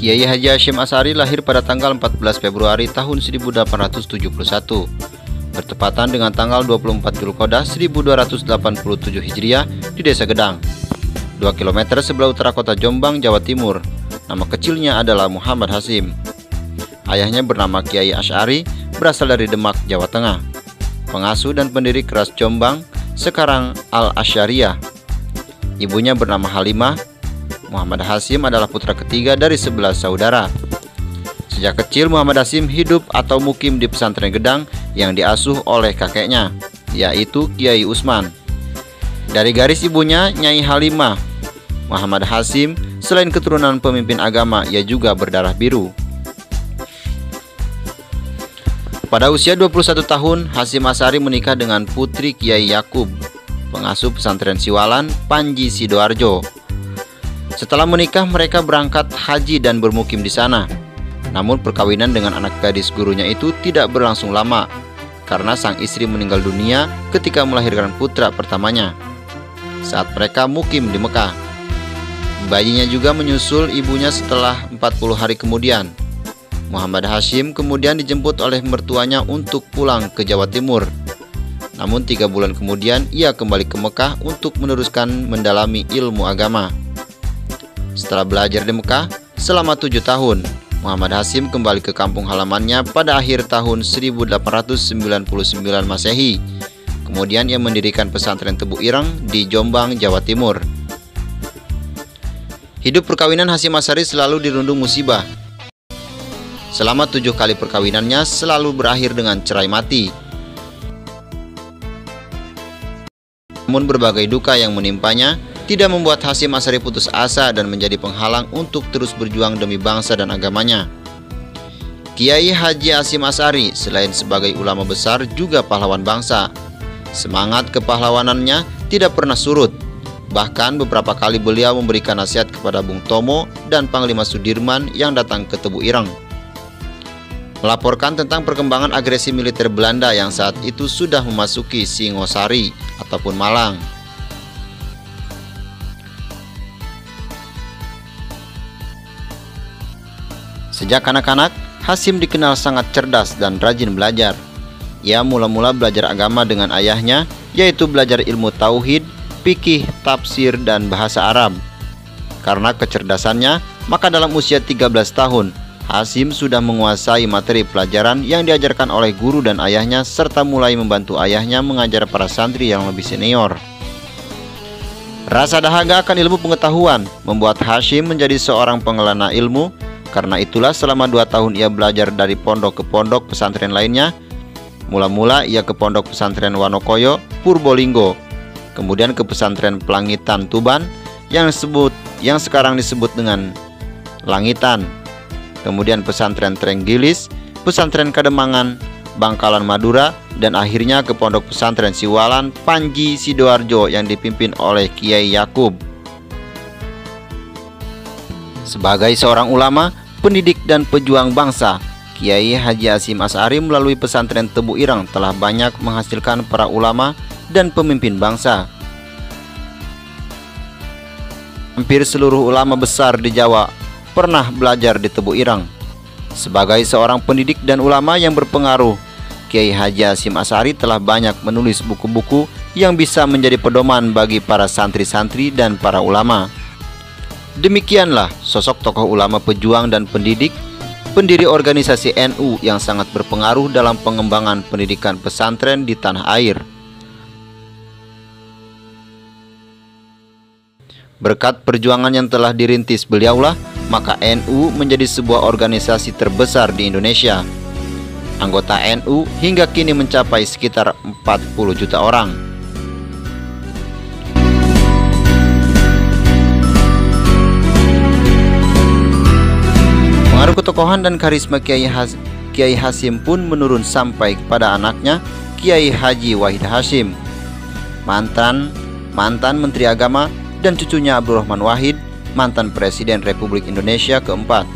Kiai Haji Hasyim Asy'ari lahir pada tanggal 14 Februari tahun 1871, bertepatan dengan tanggal 24 Dzulqa'dah 1287 Hijriah di Desa Gedang, 2 km sebelah utara kota Jombang, Jawa Timur. Nama kecilnya adalah Muhammad Hasyim. Ayahnya bernama Kiai Asy'ari, berasal dari Demak, Jawa Tengah. Pengasuh dan pendiri Keras Jombang, sekarang Al-Asy'ariyah. Ibunya bernama Halimah. Muhammad Hasyim adalah putra ketiga dari 11 saudara. Sejak kecil Muhammad Hasyim hidup atau mukim di pesantren Gedang yang diasuh oleh kakeknya, yaitu Kiai Usman. Dari garis ibunya, Nyai Halimah, Muhammad Hasyim selain keturunan pemimpin agama, ia juga berdarah biru. Pada usia 21 tahun, Hasyim Asy'ari menikah dengan putri Kiai Yakub, pengasuh pesantren Siwalan, Panji Sidoarjo. Setelah menikah, mereka berangkat haji dan bermukim di sana. Namun perkawinan dengan anak gadis gurunya itu tidak berlangsung lama, karena sang istri meninggal dunia ketika melahirkan putra pertamanya saat mereka mukim di Mekah. Bayinya juga menyusul ibunya setelah 40 hari kemudian. Muhammad Hasyim kemudian dijemput oleh mertuanya untuk pulang ke Jawa Timur. Namun 3 bulan kemudian ia kembali ke Mekah untuk meneruskan mendalami ilmu agama. Setelah belajar di Mekah selama 7 tahun, Muhammad Hasyim kembali ke kampung halamannya pada akhir tahun 1899 Masehi. Kemudian ia mendirikan pesantren Tebu Ireng di Jombang, Jawa Timur. Hidup perkawinan Hasyim Asy'ari selalu dirundung musibah. Selama 7 kali perkawinannya selalu berakhir dengan cerai mati. Namun berbagai duka yang menimpanya tidak membuat Hasyim Asy'ari putus asa dan menjadi penghalang untuk terus berjuang demi bangsa dan agamanya. Kiai Haji Hasyim Asy'ari selain sebagai ulama besar juga pahlawan bangsa. Semangat kepahlawanannya tidak pernah surut. Bahkan beberapa kali beliau memberikan nasihat kepada Bung Tomo dan Panglima Sudirman yang datang ke Tebu Ireng, melaporkan tentang perkembangan agresi militer Belanda yang saat itu sudah memasuki Singosari ataupun Malang. Sejak anak-anak, Hasyim dikenal sangat cerdas dan rajin belajar. Ia mula-mula belajar agama dengan ayahnya, yaitu belajar ilmu tauhid, fikih, tafsir, dan bahasa Arab. Karena kecerdasannya, maka dalam usia 13 tahun, Hasyim sudah menguasai materi pelajaran yang diajarkan oleh guru dan ayahnya, serta mulai membantu ayahnya mengajar para santri yang lebih senior. Rasa dahaga akan ilmu pengetahuan membuat Hasyim menjadi seorang pengelana ilmu. Karena itulah selama 2 tahun ia belajar dari pondok ke pondok pesantren lainnya. Mula-mula ia ke pondok pesantren Wanokoyo, Purbolinggo, kemudian ke pesantren Pelangitan Tuban yang sekarang disebut dengan Langitan, kemudian pesantren Trenggilis, pesantren Kademangan, Bangkalan Madura, dan akhirnya ke pondok pesantren Siwalan, Panji Sidoarjo yang dipimpin oleh Kiai Yakub. Sebagai seorang ulama, pendidik dan pejuang bangsa, Kiai Haji Hasyim Asy'ari melalui pesantren Tebu Ireng telah banyak menghasilkan para ulama dan pemimpin bangsa. Hampir seluruh ulama besar di Jawa pernah belajar di Tebu Ireng. Sebagai seorang pendidik dan ulama yang berpengaruh, Kiai Haji Hasyim Asy'ari telah banyak menulis buku-buku yang bisa menjadi pedoman bagi para santri-santri dan para ulama. Demikianlah sosok tokoh ulama pejuang dan pendidik, pendiri organisasi NU yang sangat berpengaruh dalam pengembangan pendidikan pesantren di tanah air. Berkat perjuangan yang telah dirintis beliaulah, maka NU menjadi sebuah organisasi terbesar di Indonesia. Anggota NU hingga kini mencapai sekitar 40 juta orang. Pengaruh ketokohan dan karisma Kiai Hasyim pun menurun sampai kepada anaknya, Kiai Haji Wahid Hasyim, mantan Menteri Agama, dan cucunya Abdurrahman Wahid, mantan Presiden Republik Indonesia keempat.